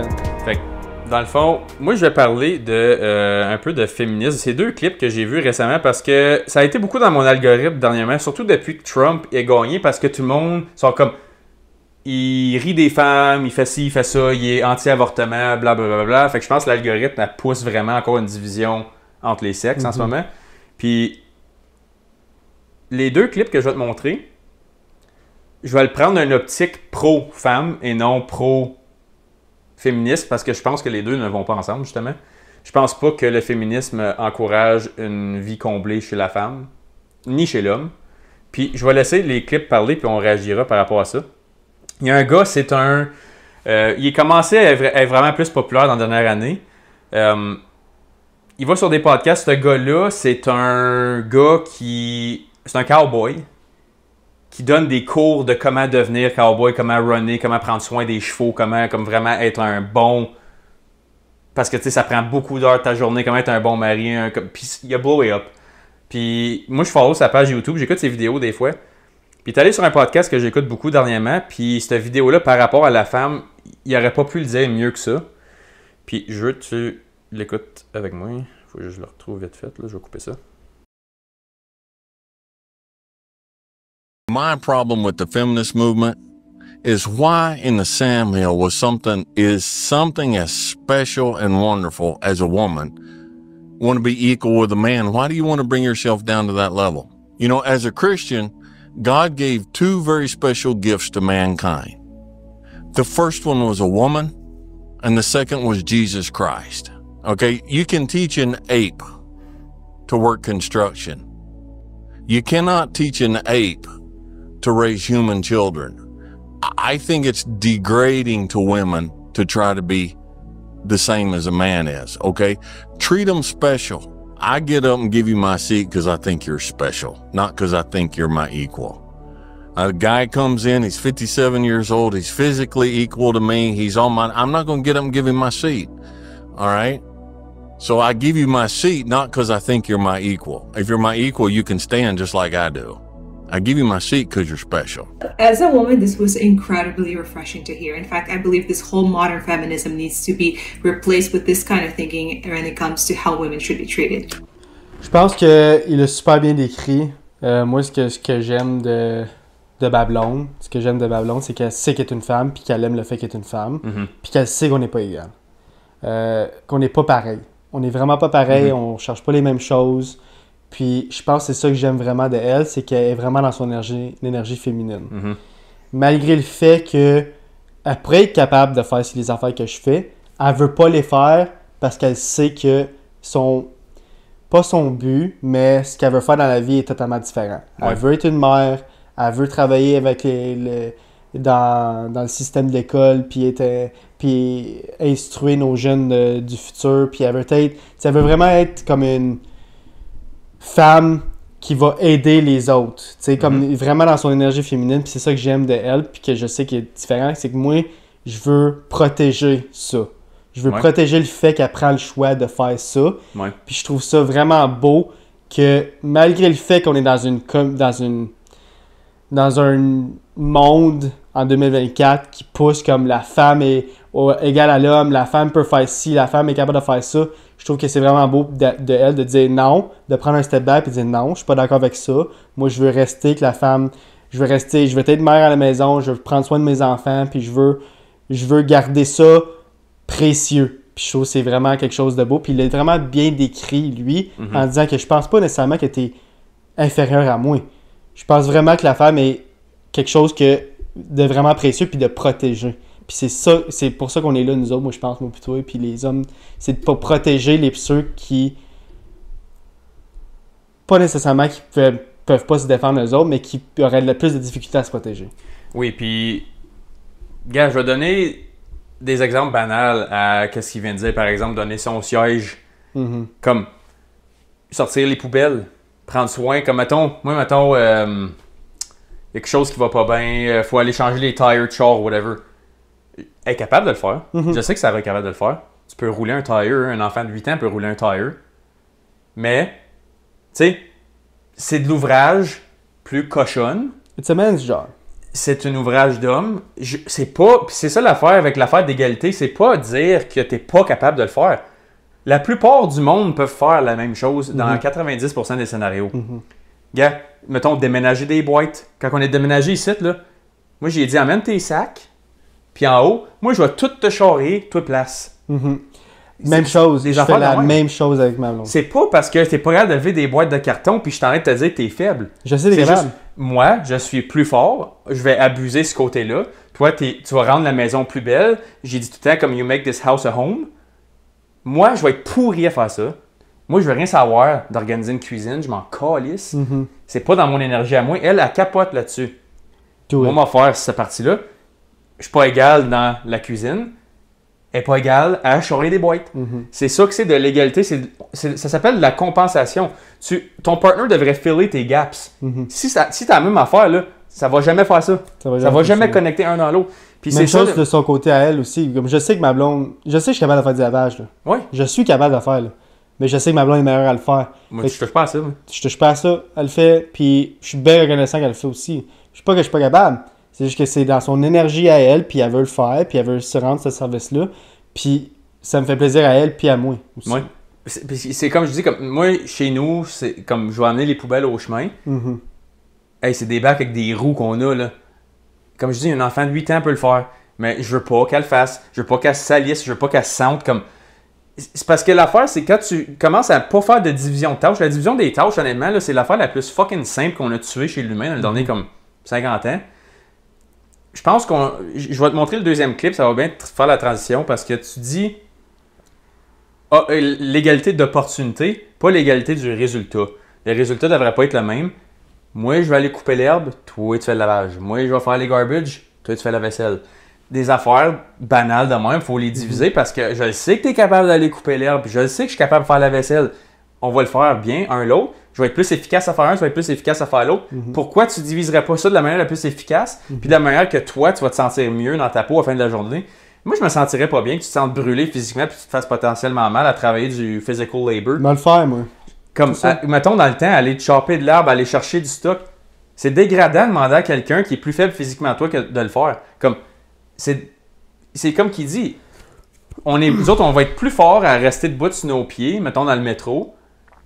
semaine. Fait que, dans le fond, moi je vais parler de un peu de féminisme. C'est deux clips que j'ai vus récemment parce que ça a été beaucoup dans mon algorithme dernièrement, surtout depuis que Trump est gagné, parce que tout le monde sont comme... Il rit des femmes, il fait ci, il fait ça, il est anti-avortement, blablabla. Fait que je pense que l'algorithme elle pousse vraiment encore une division entre les sexes en ce moment. Puis les deux clips que je vais te montrer, je vais le prendre d'une optique pro-femme et non pro-féministe parce que je pense que les deux ne vont pas ensemble, justement. Je pense pas que le féminisme encourage une vie comblée chez la femme, ni chez l'homme. Puis je vais laisser les clips parler, puis on réagira par rapport à ça. Il y a un gars, c'est un... il est commencé à être vraiment plus populaire dans la dernière année. Il va sur des podcasts. Ce gars-là, c'est un gars qui... C'est un cowboy qui donne des cours de comment devenir cowboy, comment runner, comment prendre soin des chevaux, comment comme vraiment être un bon... Parce que, tu sais, ça prend beaucoup d'heures de ta journée, comment être un bon mari. Puis il a blow it up. Puis moi, je follow sa page YouTube, j'écoute ses vidéos des fois. Puis t'es allé sur un podcast que j'écoute beaucoup dernièrement, puis cette vidéo-là, par rapport à la femme, il aurait pas pu le dire mieux que ça. Puis je veux que tu l'écoutes avec moi. Faut que je le retrouve vite fait, là, je vais couper ça. My problem with the feminist movement is why in the Samuel was something as special and wonderful as a woman want to be equal with a man. Why do you want to bring yourself down to that level? You know, as a Christian, God gave two very special gifts to mankind. The first one was a woman, and the second was Jesus Christ. Okay, you can teach an ape to work construction. You cannot teach an ape to raise human children. I think it's degrading to women to try to be the same as a man is, okay? Treat them special. I get up and give you my seat because I think you're special, not because I think you're my equal. A guy comes in, he's 57 years old, he's physically equal to me, he's on my... I'm not going to get up and give him my seat, all right? So I give you my seat not because I think you're my equal. If you're my equal, you can stand just like I do. I give you my seat because you're special. As a woman, this was incredibly refreshing to hear. In fact, I believe this whole modern feminism needs to be replaced with this kind of thinking when it comes to how women should be treated. Je pense qu'il a super bien décrit. Moi, ce que j'aime de Babylone, c'est qu'elle sait qu'elle est une femme, puis qu'elle aime le fait qu'elle est une femme, puis qu'elle sait qu'on n'est pas égal. Qu'on n'est pas pareil. On n'est vraiment pas pareil, on cherche pas les mêmes choses. Puis je pense que c'est ça que j'aime vraiment de elle, c'est qu'elle est vraiment dans son énergie féminine. Malgré le fait qu'elle pourrait être capable de faire les affaires que je fais, elle veut pas les faire parce qu'elle sait que pas son but, mais ce qu'elle veut faire dans la vie est totalement différent. Ouais. Elle veut être une mère, elle veut travailler avec dans le système de l'école, puis instruire nos jeunes du futur, puis elle veut vraiment être comme une femme qui va aider les autres, tu sais, comme vraiment dans son énergie féminine, puis c'est ça que j'aime de elle, puis que je sais qu'il est différent, c'est que moi, je veux protéger ça. Je veux protéger le fait qu'elle prend le choix de faire ça, puis je trouve ça vraiment beau que malgré le fait qu'on est dans un monde en 2024 qui pousse comme la femme est égale à l'homme, la femme peut faire ci, la femme est capable de faire ça. Je trouve que c'est vraiment beau de elle de dire non, de prendre un step back et de dire non, je suis pas d'accord avec ça. Moi, je veux rester que la femme, je veux être mère à la maison, je veux prendre soin de mes enfants, puis je veux garder ça précieux. Puis je trouve que c'est vraiment quelque chose de beau. Puis il est vraiment bien décrit, lui, en disant que je pense pas nécessairement que tu es inférieur à moi. Je pense vraiment que la femme est quelque chose de vraiment précieux puis de protéger. Puis c'est pour ça qu'on est là, nous autres, moi je pense, moi plutôt, et puis les hommes, c'est de pas protéger ceux qui, pas nécessairement qui peuvent pas se défendre eux autres, mais qui auraient le plus de difficultés à se protéger. Oui, puis, gars, je vais donner des exemples banals à ce qu'il vient de dire. Par exemple, donner son siège, comme sortir les poubelles, prendre soin, comme mettons, il y a quelque chose qui va pas bien, faut aller changer les tires de char, whatever. Elle est capable de le faire. Je sais que ça va être capable de le faire. Tu peux rouler un tire, un enfant de 8 ans peut rouler un tire. Mais, tu sais, c'est de l'ouvrage plus cochonne. It's a man's job. c'est un ouvrage d'homme. C'est pas... Puis c'est ça l'affaire avec l'affaire d'égalité, c'est pas dire que t'es pas capable de le faire. La plupart du monde peuvent faire la même chose dans 90% des scénarios. Gars, mettons, déménager des boîtes. Quand on est déménagé ici, là, moi, j'ai dit, amène tes sacs, puis en haut, moi, je vais tout te charrer, toi, place. Même chose. Les Je affaires fais la de même. même chose avec ma blonde. C'est pas parce que t'es pas capable de lever des boîtes de carton, puis je t'arrête de te dire que t'es faible. Je sais, t'es C'est capable. juste, moi, je suis plus fort, je vais abuser ce côté-là. Toi, tu vas rendre la maison plus belle. J'ai dit tout le temps, comme you make this house a home. Moi, je vais être pourri à faire ça. Moi, je veux rien savoir d'organiser une cuisine, je m'en calisse. C'est pas dans mon énergie à moi. Elle capote là-dessus. Moi, on va faire cette partie-là. Je suis pas égal dans la cuisine. Elle n'est pas égale à charrer des boîtes. C'est ça que c'est de l'égalité. Ça s'appelle la compensation. Ton partner devrait filer tes gaps. Si tu as la même affaire, là, ça va jamais faire ça. Ça va jamais connecter un dans l'autre. Puis Même c'est chose ça, de son côté à elle aussi. Comme je sais que ma blonde... Je sais que je suis capable de faire du lavage. Là. Oui. Je suis capable de le faire. Là. Mais je sais que ma blonde est meilleure à le faire. Moi, je touche pas à ça. Moi. Je touche pas à ça. Elle le fait. Puis je suis bien reconnaissant qu'elle le fait aussi. Je sais pas que je suis pas capable. C'est juste que c'est dans son énergie à elle. Puis elle veut le faire. Puis elle veut se rendre ce service-là. Puis ça me fait plaisir à elle. Puis à moi aussi. Oui. C'est comme je dis, comme moi, chez nous, c'est comme je vais amener les poubelles au chemin. Hey, c'est des bacs avec des roues qu'on a, là. Comme je dis, un enfant de 8 ans peut le faire. Mais je veux pas qu'elle le fasse. Je veux pas qu'elle se salisse. Je veux pas qu'elle se sente comme... C'est parce que l'affaire, c'est quand tu commences à pas faire de division de tâches. La division des tâches, honnêtement, là, c'est l'affaire la plus fucking simple qu'on a tuée chez l'humain dans le dernier comme 50 ans. Je pense qu'on... Je vais te montrer le deuxième clip. Ça va bien te faire la transition parce que tu dis... l'égalité d'opportunité, pas l'égalité du résultat. Les résultats devraient pas être le même. Moi, je vais aller couper l'herbe, toi, tu fais le lavage. Moi, je vais faire les garbage, toi, tu fais la vaisselle. Des affaires banales de même, il faut les diviser parce que je sais que tu es capable d'aller couper l'herbe, je sais que je suis capable de faire la vaisselle. On va le faire bien, un l'autre. Je vais être plus efficace à faire un, tu vas être plus efficace à faire l'autre. Pourquoi tu diviserais pas ça de la manière la plus efficace, puis de la manière que toi, tu vas te sentir mieux dans ta peau à la fin de la journée? Moi, je me sentirais pas bien que tu te sentes brûlé physiquement puis que tu te fasses potentiellement mal à travailler du physical labor. Mal faire, moi. Comme, mettons, dans le temps, aller te choper de l'herbe, aller chercher du stock. C'est dégradant de demander à quelqu'un qui est plus faible physiquement que toi que de le faire. Comme, c'est comme qu'il dit, nous autres, on va être plus forts à rester debout sur nos pieds, mettons, dans le métro.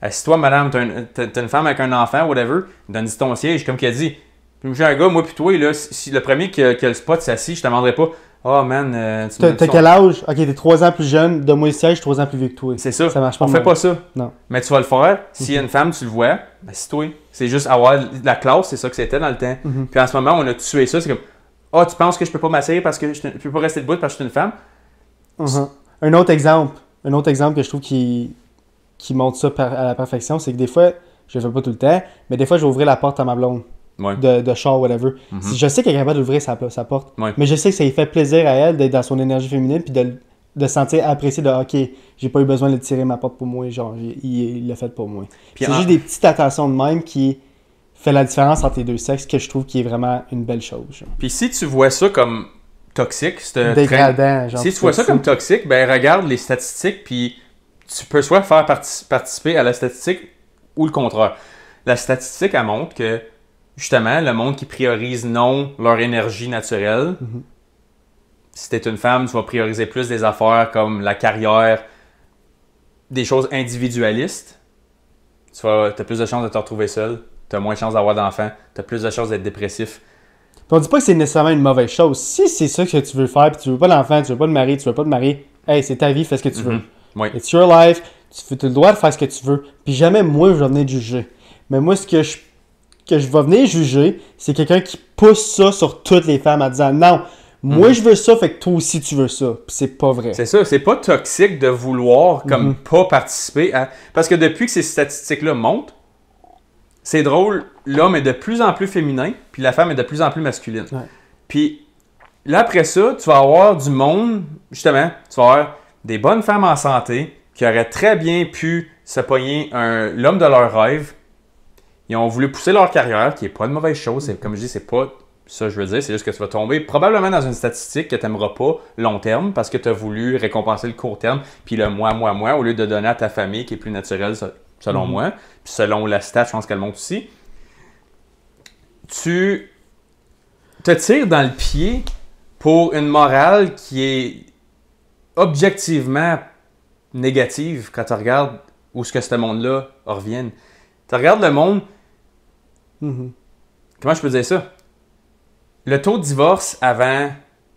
Si toi, madame, t'as une femme avec un enfant, whatever, donne-y ton siège, comme qu'il a dit. Puis j'ai un gars, moi puis toi, là, si le premier qui a le spot s'assit, je te demanderai pas, oh man, T'as quel âge? Ok, t'es 3 ans plus jeune, donne-moi le siège, 3 ans plus vieux que toi. C'est ça. Ça marche pas. On fait pas ça. Non. Mais tu vas le faire. S'il y a une femme, tu le vois, ben c'est toi. C'est juste avoir la classe, c'est ça que c'était dans le temps. Puis en ce moment, on a tué ça. C'est comme, tu penses que je peux pas m'asseoir parce que je peux pas rester debout parce que je suis une femme? Un autre exemple que je trouve qui montre ça à la perfection, c'est que des fois, je le fais pas tout le temps, mais des fois, je vais ouvrir la porte à ma blonde. Ouais. De char, whatever. Je sais qu'elle est capable d'ouvrir sa porte. Ouais. Mais je sais que ça lui fait plaisir à elle d'être dans son énergie féminine puis de se sentir apprécié de OK, j'ai pas eu besoin de tirer ma porte pour moi, genre il l'a fait pour moi. C'est juste des petites attentions de même qui fait la différence entre les deux sexes que je trouve qui est vraiment une belle chose. Genre. Puis si tu vois ça comme toxique, dégradant, genre. Si tu vois ça comme toxique, ben regarde les statistiques puis tu peux soit faire participer à la statistique ou le contraire. La statistique, elle montre que justement, le monde qui priorise non leur énergie naturelle. Si t'es une femme, tu vas prioriser plus des affaires comme la carrière, des choses individualistes. Tu as plus de chances de te retrouver seul, tu as moins de chances d'avoir d'enfants, tu as plus de chances d'être dépressif. Puis on dit pas que c'est nécessairement une mauvaise chose. Si c'est ça que tu veux faire, puis tu veux pas d'enfant, tu veux pas de mari, tu veux pas de mari, hey, c'est ta vie, fais ce que tu veux. Oui. It's your life, tu as le droit de faire ce que tu veux. Puis jamais moi, je vais venir te juger. Mais moi, ce que je vais venir juger, c'est quelqu'un qui pousse ça sur toutes les femmes en disant non, moi je veux ça, fait que toi aussi tu veux ça. Puis c'est pas vrai. C'est ça, c'est pas toxique de vouloir comme pas participer à. Parce que depuis que ces statistiques-là montent, c'est drôle, l'homme est de plus en plus féminin, puis la femme est de plus en plus masculine. Ouais. Puis là après ça, tu vas avoir du monde, justement, tu vas avoir des bonnes femmes en santé qui auraient très bien pu se pogner l'homme de leur rêve. Ils ont voulu pousser leur carrière, qui n'est pas une mauvaise chose. Comme je dis, c'est pas ça, je veux dire. C'est juste que tu vas tomber probablement dans une statistique que tu n'aimeras pas long terme parce que tu as voulu récompenser le court terme, puis le moi, au lieu de donner à ta famille, qui est plus naturel selon moi. Puis selon la stat, je pense qu'elle monte aussi. te tire dans le pied pour une morale qui est objectivement négative quand tu regardes où ce que ce monde-là revienne. Tu regardes le monde... Comment je peux dire ça? Le taux de divorce avant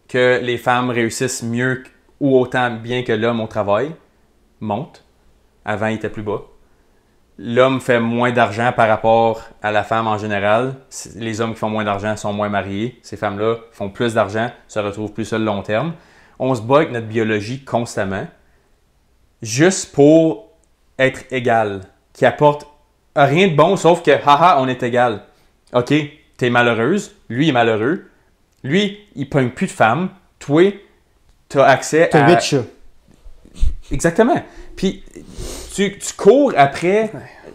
que les femmes réussissent mieux ou autant bien que l'homme au travail monte. Avant, il était plus bas. L'homme fait moins d'argent par rapport à la femme en général. Les hommes qui font moins d'argent sont moins mariés. Ces femmes-là font plus d'argent, se retrouvent plus seules long terme. On se bat avec notre biologie constamment, juste pour être égal, qui apporte rien de bon, sauf que, haha, on est égal. OK, t'es malheureuse, lui est malheureux, lui, il pogne plus de femmes, toi, t'as accès T'as à... 8 chats. Exactement. Puis, tu cours après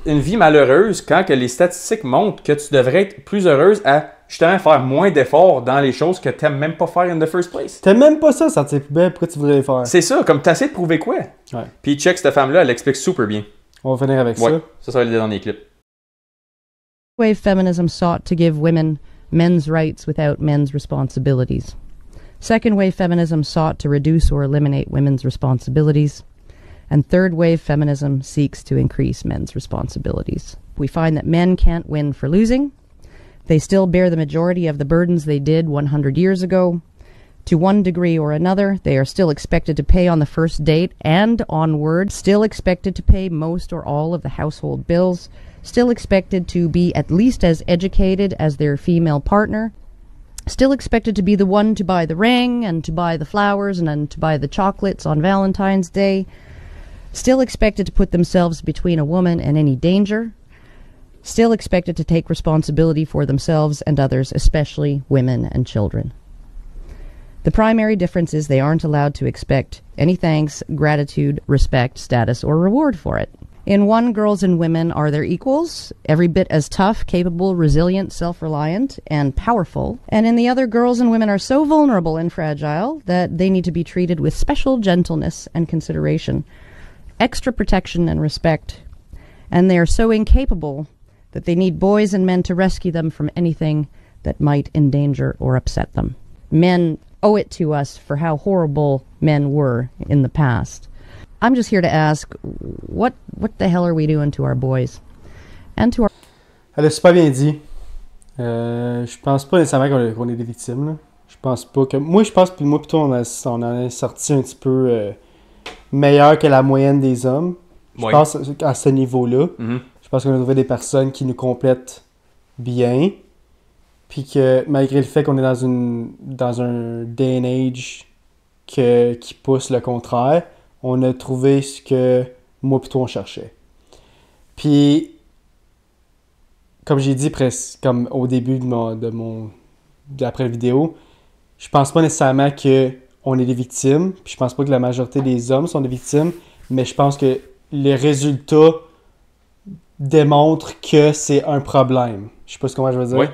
une vie malheureuse quand que les statistiques montrent que tu devrais être plus heureuse à justement faire moins d'efforts dans les choses que t'aimes même pas faire in the first place. T'aimes même pas ça, sortir poubelle, pourquoi tu voudrais les faire? C'est ça, comme t'essaies de prouver quoi? Ouais. Puis check, cette femme-là, elle explique super bien. On va finir avec Ouais, ça. ça va être le dernier clip. Wave feminism sought to give women men's rights without men's responsibilities. Second wave feminism sought to reduce or eliminate women's responsibilities. And third wave feminism seeks to increase men's responsibilities. We find that men can't win for losing. They still bear the majority of the burdens they did 100 years ago. To one degree or another, they are still expected to pay on the first date and onward, still expected to pay most or all of the household bills, still expected to be at least as educated as their female partner, still expected to be the one to buy the ring and to buy the flowers and then to buy the chocolates on Valentine's Day, still expected to put themselves between a woman and any danger, still expected to take responsibility for themselves and others, especially women and children. The primary difference is they aren't allowed to expect any thanks, gratitude, respect, status, or reward for it. In one, girls and women are their equals, every bit as tough, capable, resilient, self-reliant, and powerful. And in the other, girls and women are so vulnerable and fragile that they need to be treated with special gentleness and consideration, extra protection and respect. And they are so incapable that they need boys and men to rescue them from anything that might endanger or upset them. Men owe it to us for how horrible men were in the past. I'm just here to ask, what the hell are we doing to our boys? And to our... Elle a super bien dit. Je pense pas nécessairement qu'on est des victimes. Là. Je pense pas que... Moi, je pense que moi plutôt on en est sorti un petit peu meilleur que la moyenne des hommes. Je pense à ce niveau-là. Mm-hmm. Je pense qu'on a trouvé des personnes qui nous complètent bien. Puis que malgré le fait qu'on est dans un day and age qui pousse le contraire, on a trouvé ce que moi plutôt on cherchait. Puis, comme j'ai dit presque comme au début d'après la vidéo, je pense pas nécessairement qu'on est des victimes. Puis je pense pas que la majorité des hommes sont des victimes. Mais je pense que les résultats démontrent que c'est un problème. Je sais pas comment je veux dire. Oui.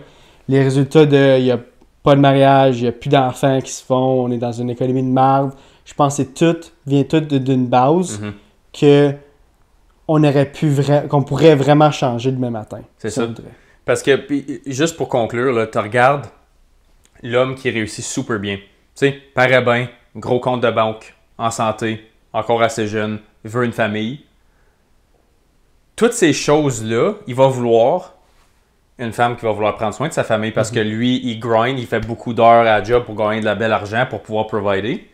Les résultats il n'y a pas de mariage, il n'y a plus d'enfants qui se font, on est dans une économie de merde. Je pense que vient tout d'une base que qu'on pourrait vraiment changer demain matin. C'est ça. Parce que, juste pour conclure, là, tu regardes l'homme qui réussit super bien. Tu sais, paraît bien, gros compte de banque, en santé, encore assez jeune, veut une famille. Toutes ces choses-là, il va vouloir une femme qui va vouloir prendre soin de sa famille parce que lui, il grind, il fait beaucoup d'heures à la job pour gagner de la belle argent pour pouvoir provider.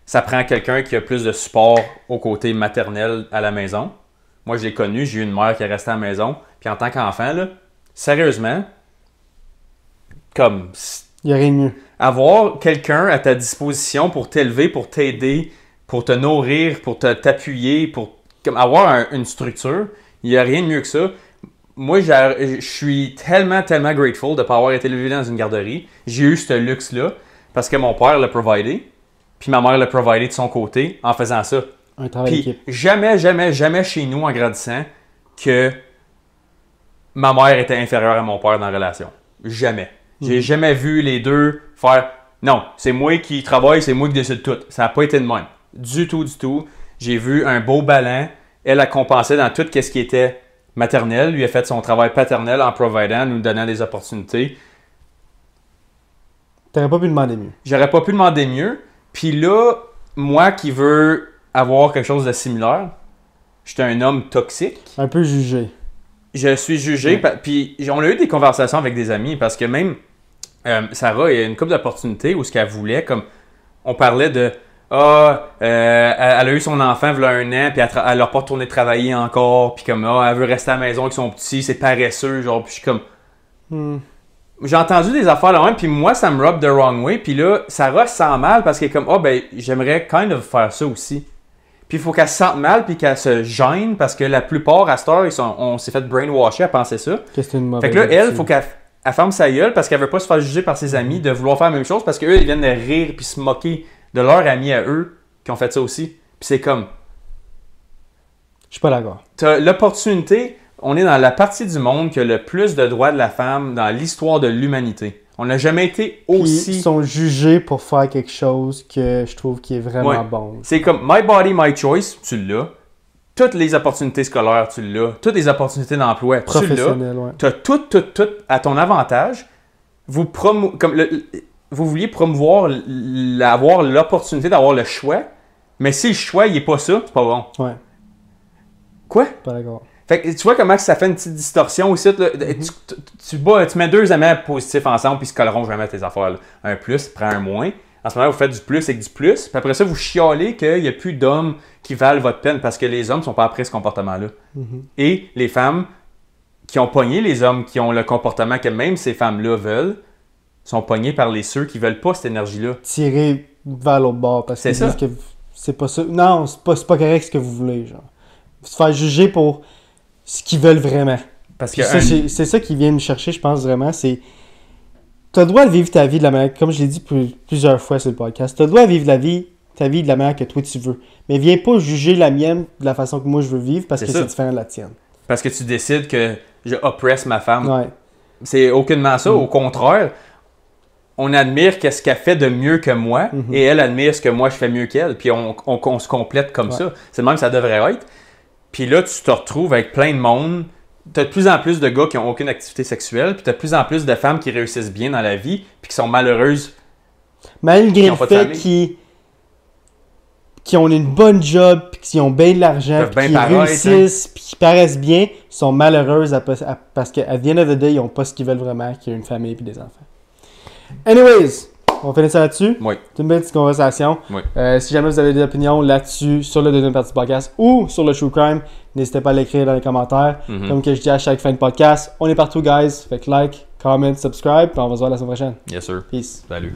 Ça prend quelqu'un qui a plus de support au côté maternel à la maison. Moi, je l'ai connu, j'ai eu une mère qui est restée à la maison. Puis en tant qu'enfant, là, sérieusement, comme... Il n'y a rien de mieux. Avoir quelqu'un à ta disposition pour t'élever, pour t'aider, pour te nourrir, pour t'appuyer, pour comme avoir une structure, il n'y a rien de mieux que ça. Moi, je suis tellement grateful de ne pas avoir été élevé dans une garderie. J'ai eu ce luxe-là parce que mon père l'a providé, puis ma mère l'a providé de son côté en faisant ça. Un travail Puis d'équipe. jamais chez nous, en grandissant, que ma mère était inférieure à mon père dans la relation. Jamais. J'ai jamais vu les deux faire « Non, c'est moi qui travaille, c'est moi qui décide tout. » Ça n'a pas été de même. Du tout. J'ai vu un beau ballon. Elle a compensé dans tout ce qui était maternel. Lui a fait son travail paternel en providant, nous donnant des opportunités. T'aurais pas pu demander mieux. J'aurais pas pu demander mieux. Puis là, moi qui veux avoir quelque chose de similaire, j'étais un homme toxique. Un peu jugé. Je suis jugé. Puis on a eu des conversations avec des amis parce que même Sarah, il y a une couple d'opportunités où ce qu'elle voulait, comme on parlait de elle a eu son enfant il y a 1 an, puis elle n'a pas retourné travailler encore, puis comme elle veut rester à la maison avec son petit, c'est paresseux, genre, puis je suis comme. J'ai entendu des affaires là même, puis moi ça me rub the wrong way, puis là, Sarah se sent mal parce qu'elle est comme j'aimerais kind of faire ça aussi. Puis il faut qu'elle se sente mal, puis qu'elle se gêne parce que la plupart à cette heure, on s'est fait brainwasher à penser ça. Que c'était une mauvaise fait que là, elle, faut qu'elle ferme sa gueule parce qu'elle veut pas se faire juger par ses amis de vouloir faire la même chose parce qu'eux, ils viennent de rire puis se moquer de leurs amis à eux qui ont fait ça aussi. Puis c'est comme. Je suis pas d'accord. T'as l'opportunité, on est dans la partie du monde qui a le plus de droits de la femme dans l'histoire de l'humanité. On n'a jamais été aussi. Ils sont jugés pour faire quelque chose que je trouve qui est vraiment bon. C'est comme My Body, My Choice, tu l'as. Toutes les opportunités scolaires, tu l'as. Toutes les opportunités d'emploi, tu l'as. Tu as tout à ton avantage. Vous vouliez promouvoir avoir l'opportunité d'avoir le choix, mais si le choix, il n'est pas ça, c'est pas bon. Ouais. Quoi? Pas d'accord. Fait que tu vois comment ça fait une petite distorsion aussi. Là. Tu mets 2 aimants positifs ensemble, puis ils se colleront jamais tes affaires. Là. Un plus, prends un moins. En ce moment, vous faites du plus avec du plus. Puis après ça, vous chialez qu'il n'y a plus d'hommes qui valent votre peine parce que les hommes ne sont pas après ce comportement-là. Et les femmes qui ont pogné les hommes qui ont le comportement que même ces femmes-là veulent sont pognées par ceux qui ne veulent pas cette énergie-là. Tirer vers l'autre bord parce c'est qu'ils ça. disent que c'est pas ça. Non, c'est pas correct ce que vous voulez. Genre. Se faire juger pour ce qu'ils veulent vraiment. Parce que c'est ça qui vient me chercher, je pense vraiment. C'est. Tu as le droit de vivre ta vie de la manière, comme je l'ai dit plusieurs fois sur le podcast, tu as le droit de vivre ta vie de la manière que toi tu veux. Mais viens pas juger la mienne de la façon que moi je veux vivre parce que c'est différent de la tienne. Parce que tu décides que je oppresse ma femme. Ouais. C'est aucunement ça. Au contraire, on admire ce qu'elle fait de mieux que moi et elle admire ce que moi je fais mieux qu'elle. Puis on se complète comme ça. C'est le même que ça devrait être. Puis là, tu te retrouves avec plein de monde. Tu as de plus en plus de gars qui n'ont aucune activité sexuelle, puis tu as de plus en plus de femmes qui réussissent bien dans la vie, puis qui sont malheureuses. Malgré le fait qu'ils ont une bonne job, puis qu'ils ont bien de l'argent, puis qu'ils réussissent, puis qu'ils paraissent bien, sont malheureuses parce qu'à the end of the day, ils n'ont pas ce qu'ils veulent vraiment, qui est une famille et des enfants. Anyways, on finit ça là-dessus. Oui. C'est une belle petite conversation. Oui. Si jamais vous avez des opinions là-dessus, sur la deuxième partie du podcast ou sur le True Crime, n'hésitez pas à l'écrire dans les commentaires. Comme que je dis à chaque fin de podcast, on est partout, guys. Fait que like, comment, subscribe, puis on va se voir la semaine prochaine. Yes, sir. Peace. Salut.